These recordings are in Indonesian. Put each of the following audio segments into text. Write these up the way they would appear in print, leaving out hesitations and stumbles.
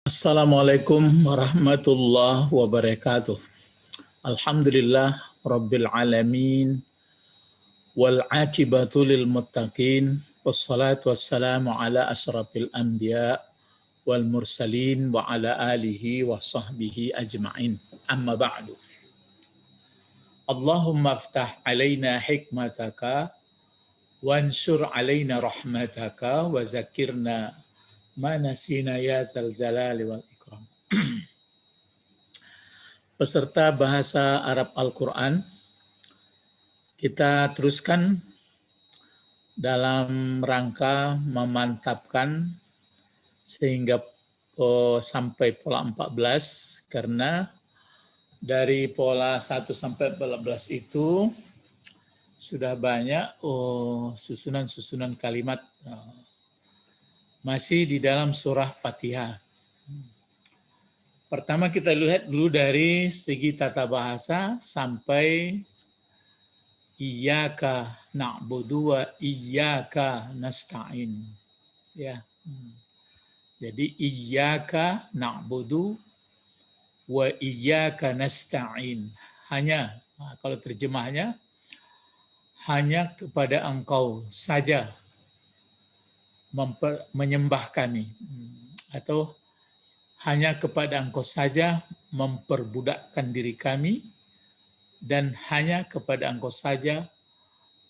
Assalamualaikum warahmatullahi wabarakatuh. Alhamdulillah rabbil alamin wal akibatu lil muttaqin wassalatu wassalamu ala asyrafil anbiya wal mursalin wa ala alihi wa sahbihi ajma'in. Amma ba'du. Allahumma aftah alaina hikmataka wansur alaina rahmataka wa zakirna ma nasina ya zal jalali wal ikram. Peserta bahasa Arab Al-Quran, kita teruskan dalam rangka memantapkan sehingga sampai pola 14, karena dari pola 1 sampai 14 itu sudah banyak susunan-susunan kalimat masih di dalam surah Fatihah. Pertama kita lihat dulu dari segi tata bahasa sampai iyyaka na'budu wa iyyaka nasta'in. Ya. Jadi iyyaka na'budu wa iyyaka nasta'in. Hanya, kalau terjemahnya, hanya kepada engkau saja menyembah kami. Atau hanya kepada engkau saja memperbudakkan diri kami, dan hanya kepada engkau saja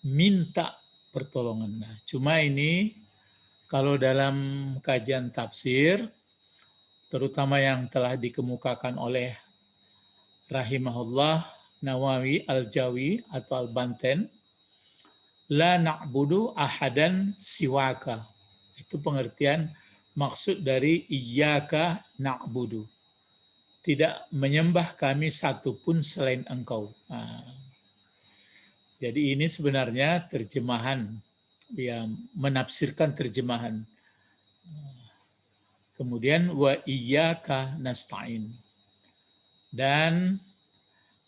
minta pertolongan. Nah, cuma ini kalau dalam kajian tafsir, terutama yang telah dikemukakan oleh rahimahullah Nawawi Al-Jawi atau Al-Banten, la na'budu ahadan siwaka. Itu pengertian maksud dari iyyaka na'budu. Tidak menyembah kami satupun selain engkau. Nah, jadi ini sebenarnya terjemahan yang menafsirkan terjemahan. Kemudian wa iyyaka nasta'in. Dan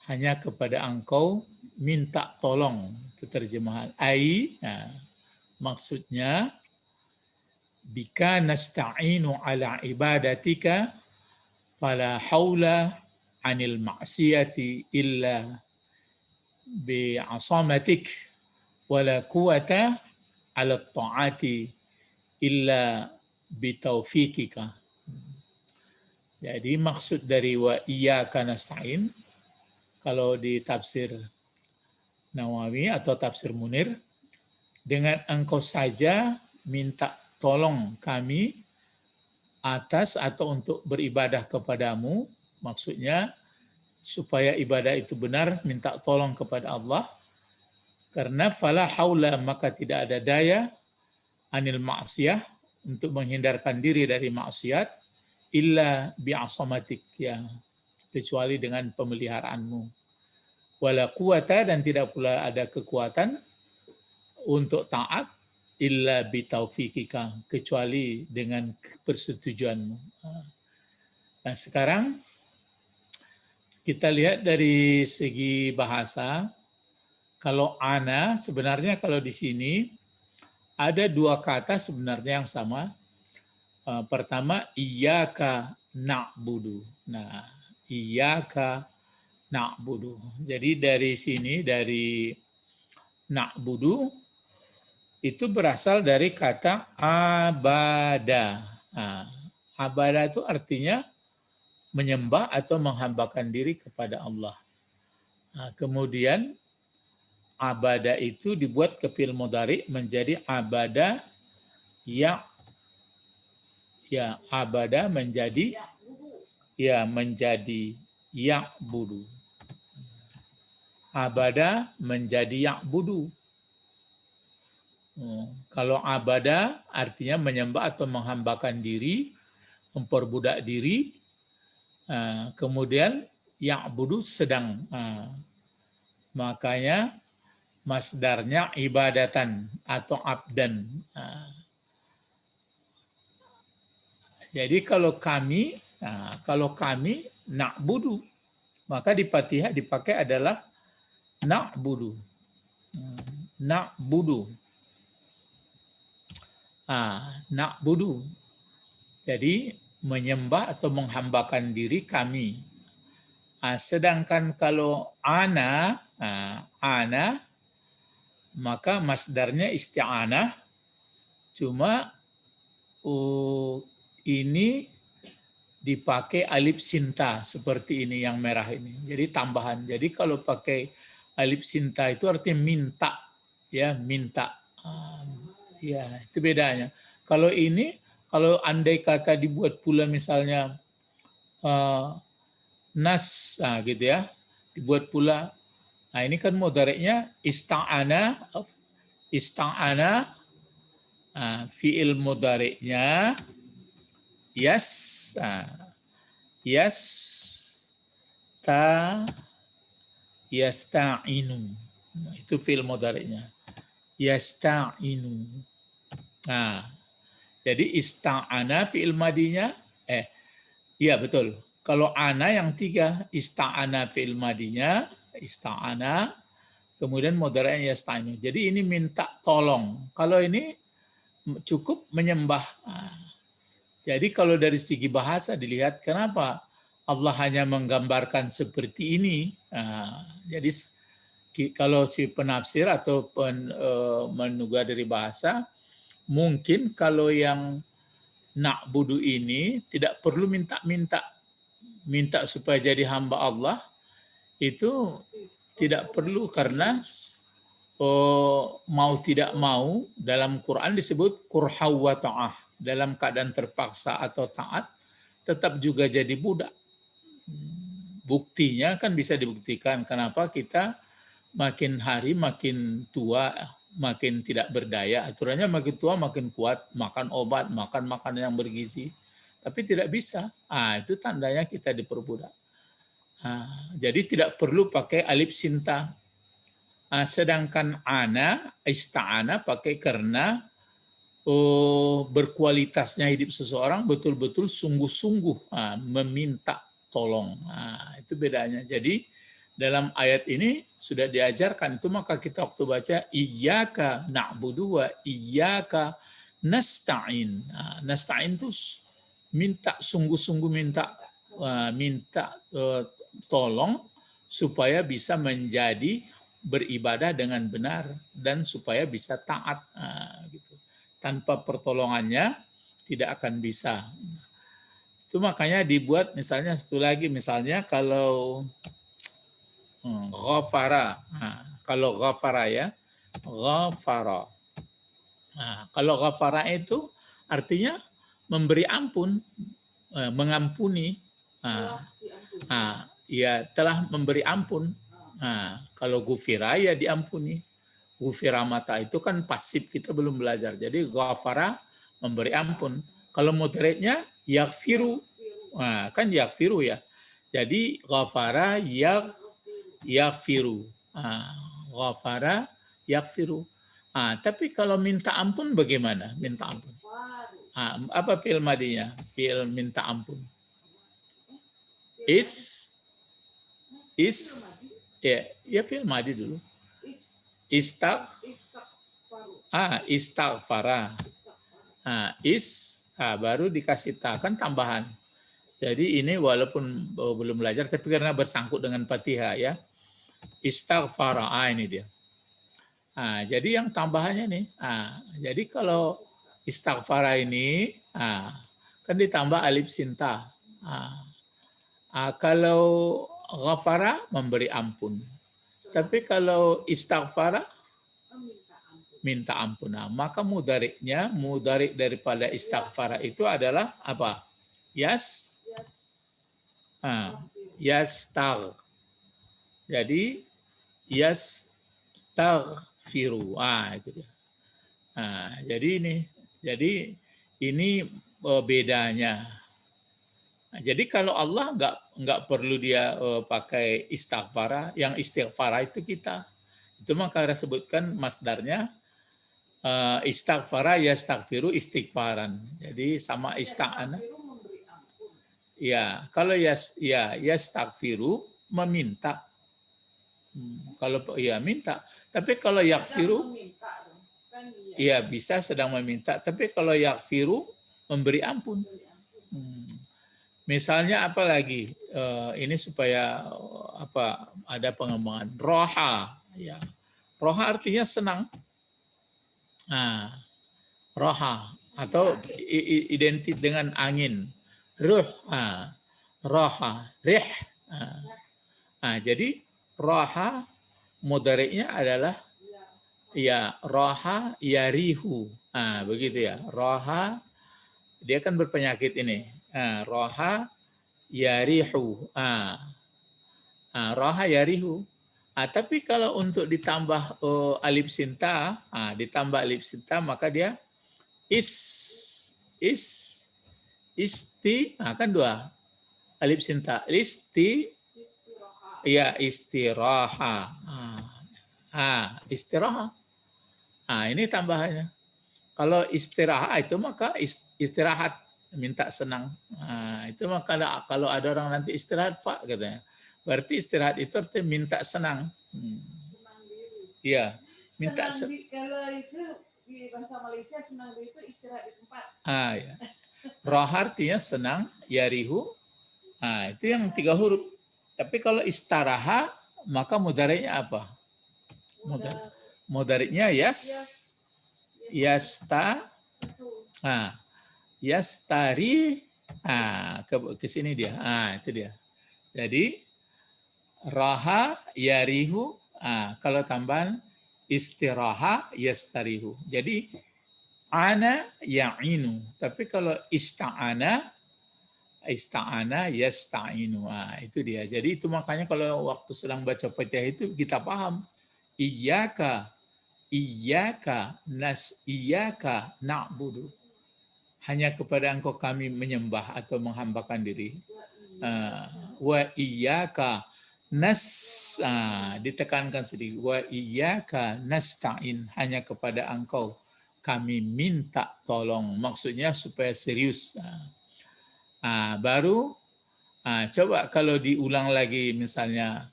hanya kepada engkau minta tolong. Itu terjemahan. Nah, maksudnya bika nasta'inu ala ibadatika fala haula anil ma'siyati illa bi'asamatik wala quwata ala ta'ati illa bitaufikika. Jadi maksud dari wa iyyaka nasta'in, kalau di tafsir Nawawi atau tafsir Munir, dengan engkau saja minta tolong kami atas atau untuk beribadah kepadamu, maksudnya supaya ibadah itu benar, minta tolong kepada Allah, karena fala haula, maka tidak ada daya, anil ma'siyah, untuk menghindarkan diri dari maksiat, illa bi'asamatik, ya, kecuali dengan pemeliharaanmu, wala quwata, dan tidak pula ada kekuatan untuk taat, illa bitaufikika, kecuali dengan persetujuanmu. Nah, sekarang kita lihat dari segi bahasa. Kalau ana, sebenarnya kalau di sini ada dua kata sebenarnya yang sama. Pertama, iyyaka na'budu. Nah, iyyaka na'budu. Jadi dari sini, dari na'budu, itu berasal dari kata abada. Nah, abada itu artinya menyembah atau menghambakan diri kepada Allah. Nah, kemudian abada itu dibuat ke fi'il mudhari menjadi abada, ya abada menjadi ya'budu. Abada menjadi ya'budu. Kalau abada artinya menyembah atau menghambakan diri, memperbudak diri. Kemudian ya'budu sedang. Makanya masdarnya ibadatan atau abdan. Jadi kalau kami na'budu, maka di Fatihah dipakai adalah na'budu. Na'budu. Na'budu. Jadi menyembah atau menghambakan diri kami. Sedangkan kalau ana, maka masdarnya isti'anah, cuma ini dipakai alif sinta seperti ini yang merah ini. Jadi tambahan. Jadi kalau pakai alif sinta itu artinya minta, ya minta. Ya itu bedanya. Kalau ini, kalau andai kata dibuat pula misalnya nas, gitu ya, dibuat pula. Nah ini kan mudhari'nya ista'ana, fi'il mudhari'nya yas, yas ta yasta'inu. Nah, itu fi'il mudhari'nya. Yasta'inu. Nah, jadi ista'ana fi'il madinya, iya betul. Kalau ana yang 3, ista'ana fi'il madinya, ista'ana, kemudian mudhari'nya yasta'inu. Jadi ini minta tolong. Kalau ini cukup menyembah. Jadi kalau dari segi bahasa dilihat, kenapa Allah hanya menggambarkan seperti ini? Jadi kalau si penafsir atau menugah dari bahasa, mungkin kalau yang na'budu ini tidak perlu minta supaya jadi hamba Allah, itu tidak perlu, karena mau tidak mau dalam Quran disebut kurha wa ta'ah, dalam keadaan terpaksa atau taat tetap juga jadi budak. Buktinya kan bisa dibuktikan kenapa kita makin hari makin tua makin tidak berdaya. Aturannya makin tua makin kuat, makan obat, makan makanan yang bergizi, tapi tidak bisa. Itu tandanya kita diperbudak. Jadi tidak perlu pakai alif sinta. Sedangkan ana, ista'ana pakai karena berkualitasnya hidup seseorang betul-betul sungguh-sungguh meminta tolong. Itu bedanya. Jadi dalam ayat ini sudah diajarkan itu, maka kita waktu baca iyyaka na'budu wa iyyaka nasta'in. Nasta'in itu minta sungguh-sungguh, minta tolong supaya bisa menjadi beribadah dengan benar dan supaya bisa taat, gitu. Tanpa pertolongannya tidak akan bisa. Itu makanya dibuat misalnya satu lagi, misalnya kalau ghafara. Kalau ghafara ya, ghafara. Kalau ghafara itu artinya memberi ampun, mengampuni. Ya telah memberi ampun. Kalau gufira ya diampuni. Gufira mata itu kan pasif, kita belum belajar. Jadi ghafara memberi ampun. Kalau mudhari'nya yaghfiru. Kan yaghfiru ya. Jadi ghafara yaghfiru. Ghafara yaghfiru. Tapi kalau minta ampun bagaimana? Minta ampun. Apa fi'il madinya? Fi'il minta ampun. Ya fi'il madi dulu. Istaghfara. Baru dikasih ta, kan tambahan. Jadi ini walaupun belum belajar, tapi karena bersangkut dengan Fatihah ya. Istaghfara, ini dia. Jadi yang tambahannya nih. Jadi kalau istaghfara ini kan ditambah alif sinta. Kalau ghafara memberi ampun. Tapi kalau istaghfara minta ampun. Maka mudhari daripada istaghfara itu adalah apa? Yastagh. Jadi yastaghfiru. Itu dia. Jadi ini bedanya. Jadi kalau Allah nggak perlu dia pakai istighfara, yang istighfara itu kita. Itu maka saya sebutkan masdarnya istighfara yastaghfiru istighfaran. Jadi sama ista'ana. Ya, kalau yastaghfiru meminta. Kalau minta. Tapi kalau yaghfiru bisa sedang meminta. Tapi kalau yaghfiru memberi ampun. Misalnya apa lagi? Ini supaya ada pengembangan. Roha, ya. Roha artinya senang. Nah, roha atau identik dengan angin. Ruh, roha, rih. Jadi roha mudhari'nya adalah ya roha yarihu. Begitu ya. Roha dia kan berpenyakit ini. Roha yarihu. Roha yarihu. Tapi kalau untuk ditambah alif sinta, ditambah alif sinta maka dia is isti, kan dua alif sinta, ya istiraha. Istiraha. Ini tambahannya. Kalau istirahat itu maka istirahat, minta senang. Itu maka kalau ada orang nanti istirahat Pak katanya. Berarti istirahat itu artinya minta senang. Senang diri. Iya, minta senang kalau itu di bahasa Malaysia senang diri itu istirahat di tempat. Ya. Roha artinya senang, yarihu. Itu yang 3 huruf. Tapi kalau istaraha maka mudhari'nya apa? Mudhari'nya yasta. Yastari. Ke sini dia. Itu dia. Jadi raha yarihu, kalau tambahan istiraha yastarihu. Jadi ana ya'inu. Tapi kalau ista'ana yasta'inu. Itu dia. Jadi itu makanya kalau waktu sedang baca Fatihah itu kita paham. Iyyaka na'budu. Hanya kepada Engkau kami menyembah atau menghambakan diri. Wa iyyaka ditekankan sedikit. Wa iyyaka nasta'in, hanya kepada Engkau kami minta tolong. Maksudnya supaya serius. Baru coba kalau diulang lagi misalnya,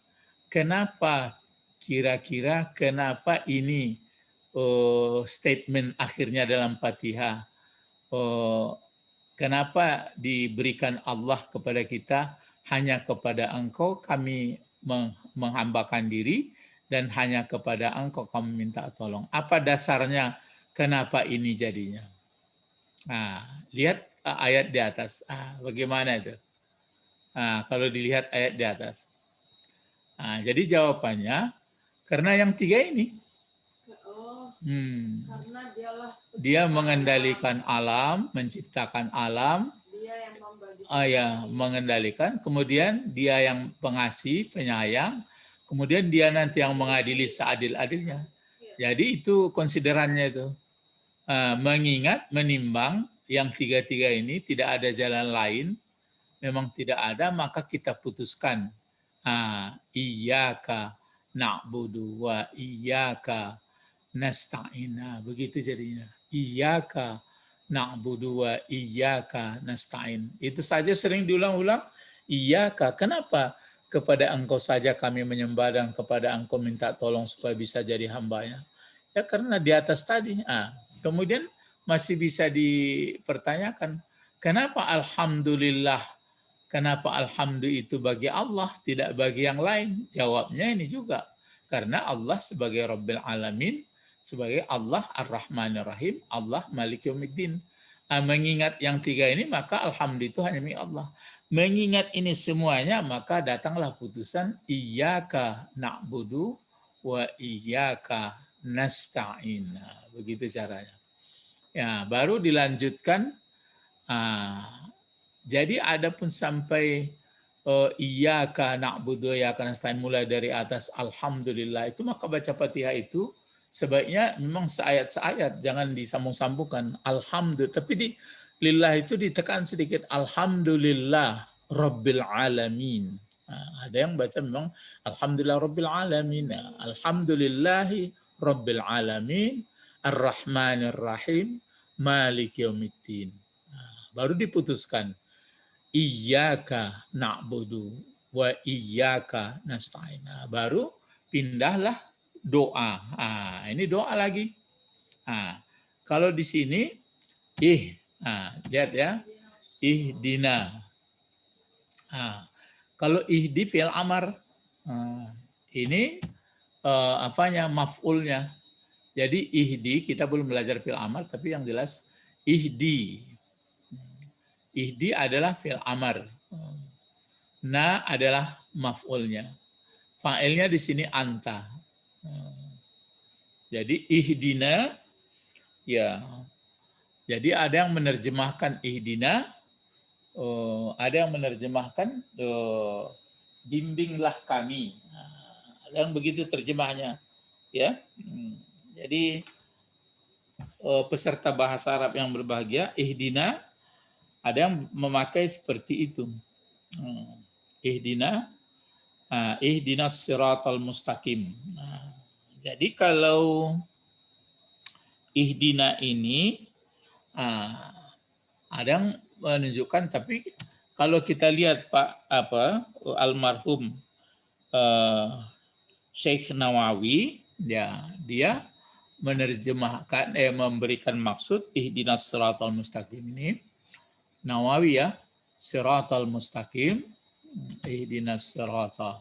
kenapa ini statement akhirnya dalam Fatihah, kenapa diberikan Allah kepada kita, hanya kepada Engkau kami menghambakan diri dan hanya kepada Engkau kami minta tolong. Apa dasarnya kenapa ini jadinya? Lihat ayat di atas. Bagaimana itu? Kalau dilihat ayat di atas. Jadi jawabannya karena yang 3 ini. Karena dia mengendalikan alam, menciptakan alam. Dia yang mengendalikan, kemudian dia yang pengasih, penyayang, kemudian dia nanti yang mengadili seadil-adilnya. Jadi itu konsiderannya itu. Mengingat, menimbang yang 3 ini tidak ada jalan lain, memang tidak ada, maka kita putuskan. Iyyaka na'budu wa iyyaka nasta'in. Begitu jadinya. Iyyaka na'budu wa iyyaka nasta'in. Itu saja sering diulang-ulang. Iyyaka. Kenapa? Kepada Engkau saja kami menyembah dan kepada Engkau minta tolong supaya bisa jadi hambanya. Ya karena di atas tadi. Kemudian masih bisa dipertanyakan. Kenapa alhamdulillah? Kenapa alhamdulillah itu bagi Allah, tidak bagi yang lain? Jawabnya ini juga. Karena Allah sebagai Rabbil Alamin, sebagai Allah Ar-Rahmanir Rahim, Allah Malik Yaumiddin. Mengingat yang 3 ini, maka alhamdulillah itu hanya milik Allah. Mengingat ini semuanya, maka datanglah putusan Iyyaka na'budu wa iyyaka nasta'in. Begitu caranya. Ya, baru dilanjutkan. Jadi adapun sampai iyyaka na'budu wa iyyaka nasta'in mulai dari atas alhamdulillah itu, maka baca Fatihah itu sebaiknya memang seayat-seayat, jangan disambung-sambungkan. Alhamdulillah, tapi di lillah itu ditekan sedikit. Alhamdulillah Rabbil Alamin. Ada yang baca memang Alhamdulillah Rabbil Alamin. Alhamdulillahi Rabbil Alamin. Ar-Rahmanir Rahim. Malik Yaumiddin. Baru diputuskan. Iyyaka na'budu wa iyyaka nasta'in. Baru pindahlah doa. Ini doa lagi. Kalau di sini lihat ya. Ihdina. Nah, kalau ihdi fi'il amar, nah, ini apanya maf'ulnya. Jadi ihdi kita belum belajar fi'il amar, tapi yang jelas ihdi. Ihdi adalah fi'il amar. Na adalah maf'ulnya. Fa'ilnya di sini anta. Jadi ihdina, ya. Jadi ada yang menerjemahkan ihdina, ada yang menerjemahkan bimbinglah kami. Nah, ada yang begitu terjemahnya, ya. Jadi peserta bahasa Arab yang berbahagia, ihdina, ada yang memakai seperti itu. Ihdina, ihdinas siratal mustaqim. Nah, jadi kalau ihdina ini ada yang menunjukkan, tapi kalau kita lihat Pak almarhum Syekh Nawawi, ya dia menerjemahkan memberikan maksud ihdinas siratal mustaqim ini. Nawawi ya, siratal mustaqim, ihdinas siratal.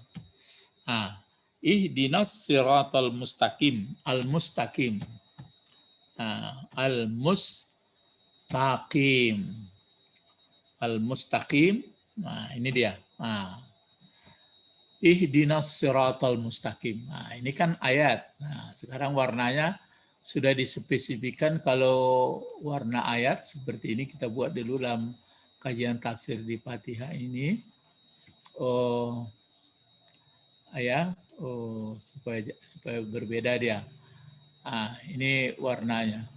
Ihdinas siratal mustaqim, al-mustaqim. Al-mustaqim. Al-mustaqim. Nah, ini dia. Ihdinas siratal mustaqim. Nah, ini kan ayat. Nah, sekarang warnanya sudah dispesifikan. Kalau warna ayat seperti ini kita buat dulu dalam kajian tafsir di Fatihah ini. Supaya berbeda dia. Ini warnanya.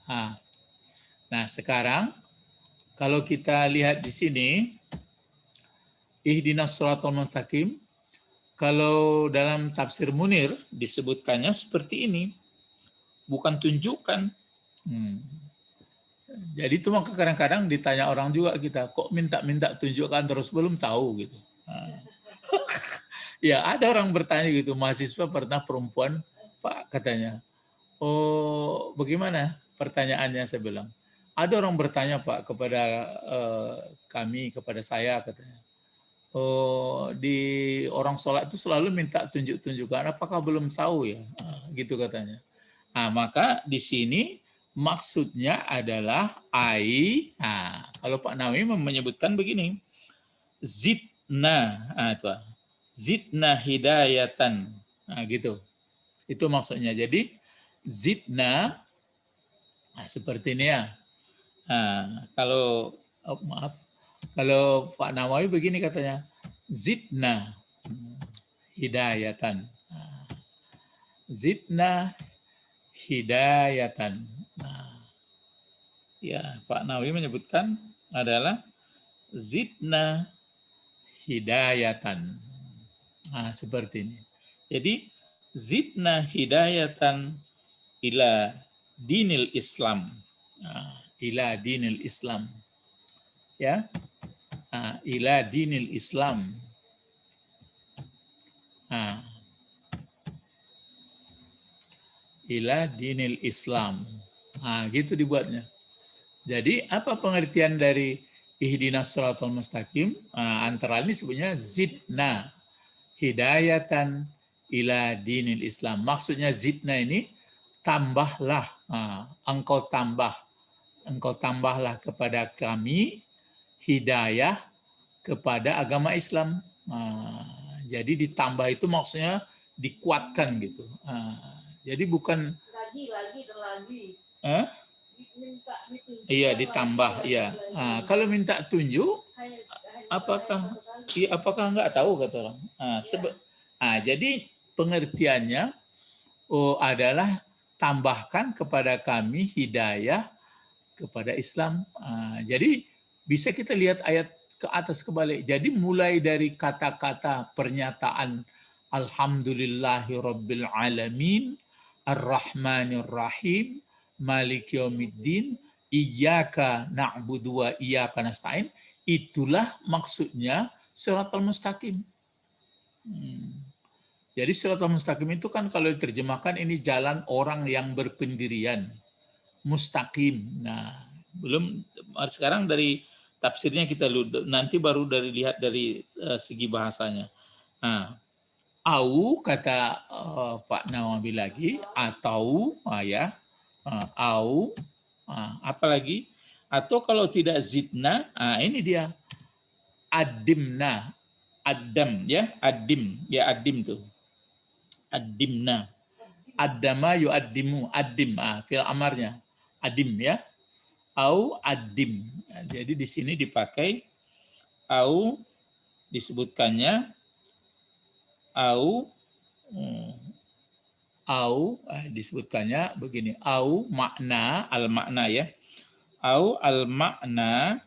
Nah, sekarang kalau kita lihat di sini, ihdinas siratal mustaqim, kalau dalam tafsir Munir disebutkannya seperti ini, bukan tunjukkan. Jadi itu maka kadang-kadang ditanya orang juga kita, kok minta-minta tunjukkan terus belum tahu gitu. Ya ada orang bertanya gitu, mahasiswa pernah perempuan, Pak katanya, oh bagaimana pertanyaannya, saya bilang. Ada orang bertanya Pak kepada kami, kepada saya katanya. Oh, di orang sholat itu selalu minta tunjuk-tunjukkan, apakah belum tahu ya? Gitu katanya. Maka di sini maksudnya adalah kalau Pak Nawawi menyebutkan begini, zidna, zidna hidayatan, gitu. Itu maksudnya. Jadi zidna, seperti ini ya. Kalau Pak Nawawi begini katanya, zidna hidayatan. Zidna hidayatan. Ya, Pak Nawawi menyebutkan adalah zidna hidayatan. Seperti ini. Jadi zidna hidayatan ila dinil Islam. Ila dinil Islam. Ya. Ila dinil Islam. Ila dinil Islam. Gitu dibuatnya. Jadi apa pengertian dari ihdinas siratal mustaqim? Antara ini sebenarnya zidna hidayatan ila dinil Islam. Maksudnya zidna ini tambahlah, engkau tambahlah kepada kami hidayah kepada agama Islam. Jadi ditambah itu maksudnya dikuatkan gitu. Jadi bukan lagi. Iya, ditambah, iya. Kalau minta tunjuk, apakah enggak tahu kata orang. Jadi pengertiannya adalah tambahkan kepada kami hidayah kepada Islam. Jadi bisa kita lihat ayat ke atas kebalik. Jadi mulai dari kata-kata pernyataan Alhamdulillahirabbil alamin, Ar-Rahmanir Rahim, Maliki Yaumiddin, Iyyaka na'budu wa iyyaka nasta'in, itulah maksudnya siratal mustaqim. Jadi siratal mustaqim itu kan kalau diterjemahkan ini jalan orang yang berpendirian, mustaqim. Nah, belum sekarang dari tafsirnya kita nanti baru lihat dari segi bahasanya. Nah, au kata Pak Nawawi lagi, atau ya, au, apa lagi? Atau kalau tidak zidna, ini dia adimna, adam ya, adim tuh, adimna, adama yuaddimu, adim, fil amarnya, adim ya, au adim. Nah, jadi di sini dipakai au, disebutkannya au, disebutkannya begini, au makna, al makna ya, au al makna,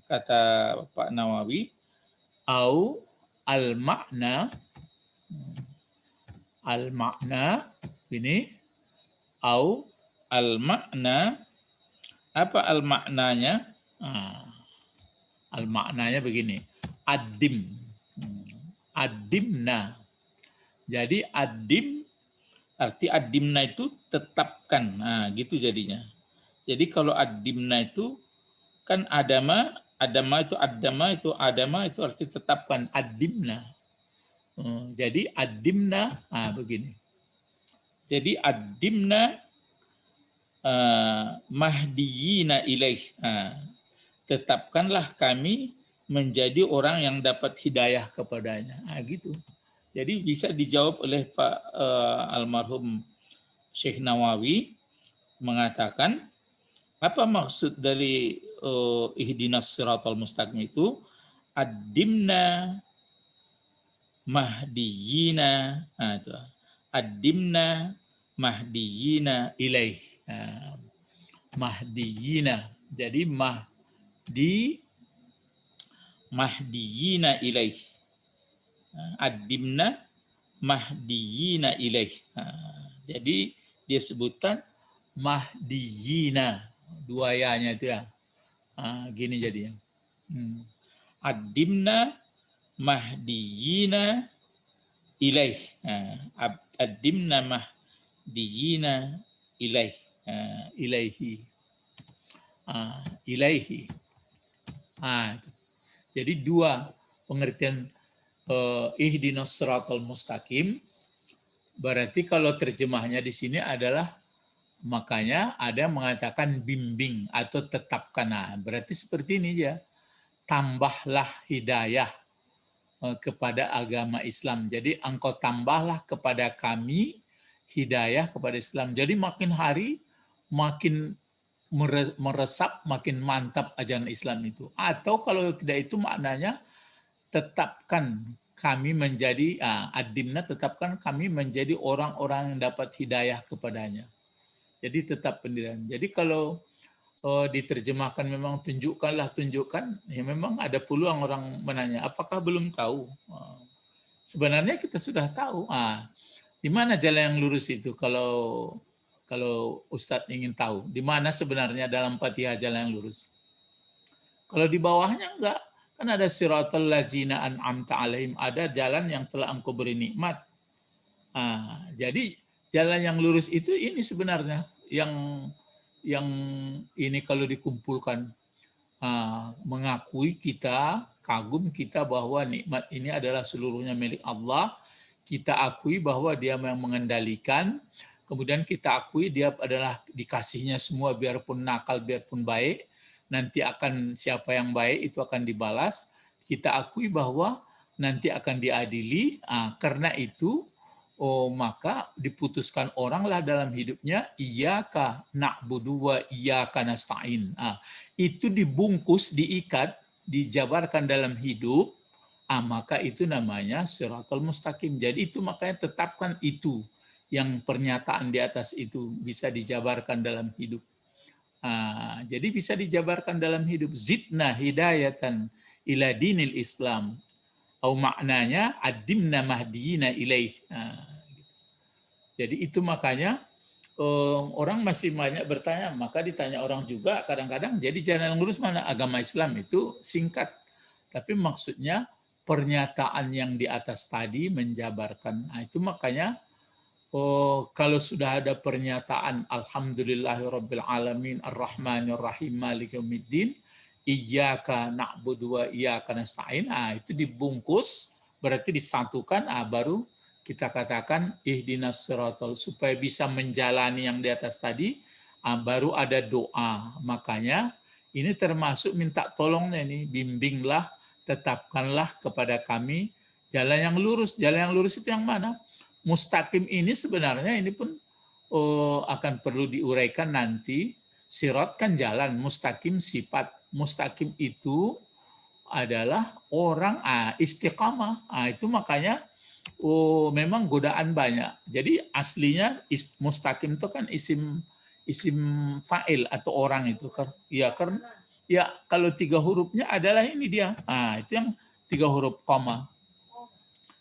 kata Pak Nawawi, au al makna, ini au al makna, apa al maknanya? Al maknanya begini, adim, adimna. Jadi adim, arti adimna itu tetapkan, gitu jadinya. Jadi kalau adimna itu kan adama itu arti tetapkan, adimna. Jadi adimna, begini. Jadi adimna mahdiyina ilaih. Tetapkanlah kami menjadi orang yang dapat hidayah kepadanya. Gitu. Jadi bisa dijawab oleh Pak almarhum Syekh Nawawi, mengatakan apa maksud dari ihdinas siratal mustaqim itu? Addimna mahdiyina, itu. Addimna mahdiyina ilaih. Mahdiyina. Jadi mahdiyina ilaih. Addimna mahdiyina ilaih. Jadi dia sebutkan mahdiyina, dua ya-nya itu ya. Gini jadinya. Addimna mahdiyina ilaih. Addimna mahdiyina ilaih. Ilaihi. Ilaihi. Jadi dua pengertian ihdinas siratal mustaqim. Berarti kalau terjemahnya di sini adalah, makanya ada yang mengatakan bimbing atau tetapkan. Berarti seperti ini ya. Tambahlah hidayah kepada agama Islam. Jadi engkau tambahlah kepada kami hidayah kepada Islam. Jadi makin hari makin meresap, makin mantap ajaran Islam itu. Atau kalau tidak itu maknanya tetapkan kami menjadi, adimna, tetapkan kami menjadi orang-orang yang dapat hidayah kepadanya. Jadi tetap pendirian. Jadi kalau diterjemahkan memang tunjukkan, ya memang ada peluang orang menanya, apakah belum tahu? Sebenarnya kita sudah tahu. Di mana jalan yang lurus itu? Kalau Ustadz ingin tahu, di mana sebenarnya dalam Fatihah jalan yang lurus? Kalau di bawahnya enggak, kan ada siratal ladzina an'amta alaihim, ada jalan yang telah engkau beri nikmat. Jadi jalan yang lurus itu ini sebenarnya yang ini kalau dikumpulkan, mengakui kita, kagum kita bahwa nikmat ini adalah seluruhnya milik Allah, kita akui bahwa dia yang mengendalikan, kemudian kita akui dia adalah dikasihnya semua, biarpun nakal, biarpun baik, nanti akan siapa yang baik itu akan dibalas, kita akui bahwa nanti akan diadili, karena itu maka diputuskan oranglah dalam hidupnya, iyyaka na'budu wa iyyaka nasta'in. Itu dibungkus, diikat, dijabarkan dalam hidup, maka itu namanya siratal mustaqim. Jadi itu makanya tetapkan itu, yang pernyataan di atas itu bisa dijabarkan dalam hidup. Jadi bisa dijabarkan dalam hidup. Zidna hidayatan ila dinil Islam. Atau maknanya adimna mahdiyina ilaih. Jadi itu makanya orang masih banyak bertanya, maka ditanya orang juga kadang-kadang, jadi jalan yang lurus mana? Agama Islam itu singkat. Tapi maksudnya pernyataan yang di atas tadi menjabarkan. Itu makanya kalau sudah ada pernyataan Alhamdulillahirabbil alamin arrahmanirrahim maliki yaumiddin, iyyaka na'budu wa iyyaka nasta'in, itu dibungkus, berarti disatukan, baru kita katakan ihdinas siratal, supaya bisa menjalani yang di atas tadi, baru ada doa. Makanya ini termasuk minta tolongnya nih, bimbinglah, tetapkanlah kepada kami jalan yang lurus. Jalan yang lurus itu yang mana? Mustaqim ini sebenarnya ini pun akan perlu diuraikan nanti. Sirat kan jalan, mustaqim sifat. Mustaqim itu adalah orang istiqamah. Itu makanya memang godaan banyak. Jadi aslinya mustaqim itu kan isim fa'il atau orang itu. Ya, karena ya kalau 3 hurufnya adalah ini dia. Itu yang 3 huruf koma.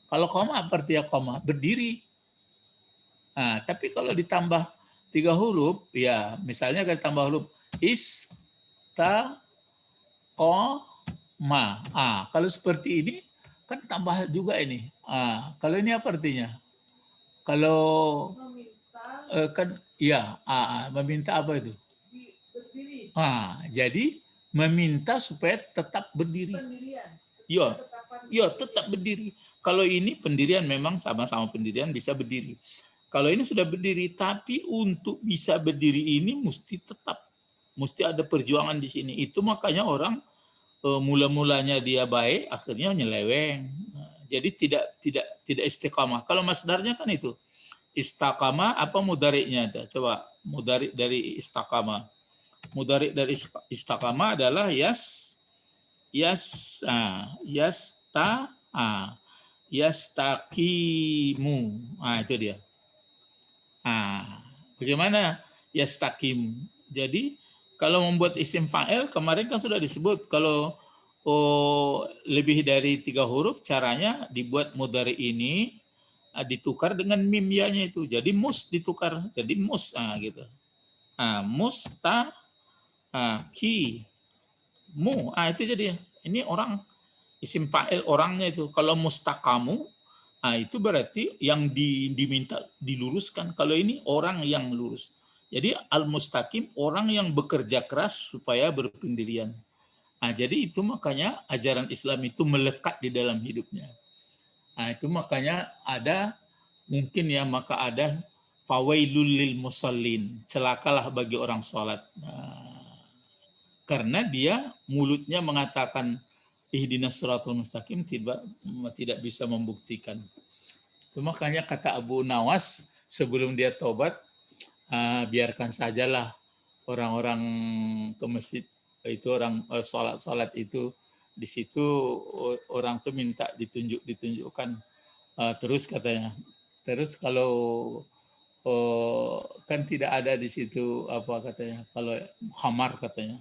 Kalau koma artinya koma, berdiri. Tapi kalau ditambah 3 huruf, ya misalnya kalau ditambah huruf koma. Kalau seperti ini kan tambah juga ini. Kalau ini apa artinya? Kalau kan ya meminta apa itu? Berdiri. Jadi meminta supaya tetap berdiri. Ya, tetap berdiri. Kalau ini pendirian memang sama-sama pendirian bisa berdiri. Kalau ini sudah berdiri, tapi untuk bisa berdiri ini mesti ada perjuangan di sini. Itu makanya orang mula-mulanya dia baik, akhirnya nyeleweng. Jadi tidak istiqamah. Kalau masdarnya kan itu istiqamah, apa mudari'nya? Coba mudari' dari istiqamah. Mudari' dari istiqamah adalah yastaqimu. Itu dia. Bagaimana yastaqim? Jadi kalau membuat isim fa'il kemarin kan sudah disebut, kalau lebih dari 3 huruf caranya dibuat mudhari ini ditukar dengan mim ya-nya itu. Jadi mus ditukar jadi mus gitu. Mustaqimu. Itu jadi ini orang isim fa'il orangnya itu. Kalau mustaqamu itu berarti yang diminta diluruskan. Kalau ini orang yang lurus. Jadi al-mustaqim orang yang bekerja keras supaya berpendirian. Jadi itu makanya ajaran Islam itu melekat di dalam hidupnya. Itu makanya ada fawailul lil musallin, celakalah bagi orang sholat. Karena dia mulutnya mengatakan ihdinas siratal mustaqim, tidak bisa membuktikan. Itu makanya kata Abu Nawas sebelum dia tobat, biarkan sajalah orang-orang ke masjid itu, orang sholat itu, di situ orang tuh minta ditunjukkan terus katanya. Terus kalau kan tidak ada di situ apa katanya, kalau khamar katanya.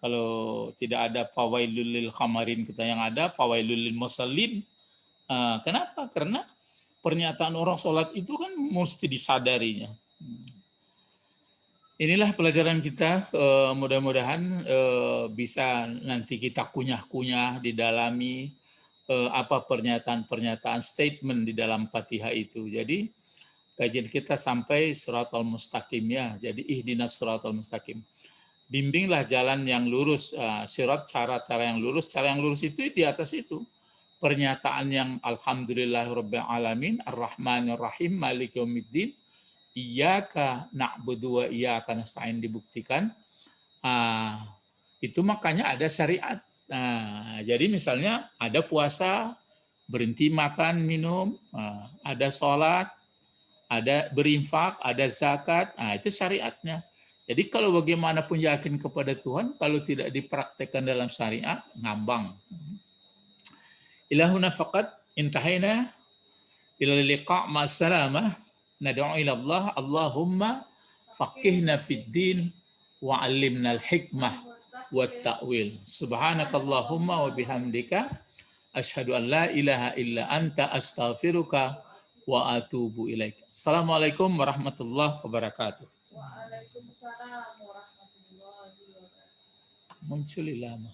Kalau tidak ada fawailul lil khamarin, kita yang ada fawailul lil musallin. Kenapa? Karena pernyataan orang sholat itu kan mesti disadarinya. Inilah pelajaran kita, mudah-mudahan bisa nanti kita kunyah-kunyah, didalami apa pernyataan-pernyataan statement di dalam Fatihah itu. Jadi kajian kita sampai siratal mustaqim ya. Jadi ihdinas siratal mustaqim. Bimbinglah jalan yang lurus, sirat cara-cara yang lurus. Cara yang lurus itu di atas itu. Pernyataan yang alhamdulillahirabbil alamin, arrahmanir rahim, maliki yaumiddin, iyyaka na'budu wa iyyaka nasta'in dibuktikan. Itu makanya ada syariat. Jadi misalnya ada puasa, berhenti makan, minum, ada sholat, ada berinfak, ada zakat, itu syariatnya. Jadi kalau bagaimanapun yakin kepada Tuhan, kalau tidak dipraktekkan dalam syariat, ngambang. Ilahuna faqat intahina ila liqa' ma'assalamah, nad'u ila Allah, Allahumma faqihna fid din wa 'allimna al-hikmah wa ta'wil. Subhanakallahumma wa bihamdika asyhadu an la ilaha illa anta astaghfiruka wa atubu ilaik. Assalamualaikum warahmatullahi wabarakatuh. Waalaikumsalam warahmatullahi wabarakatuh. Muncul ilama.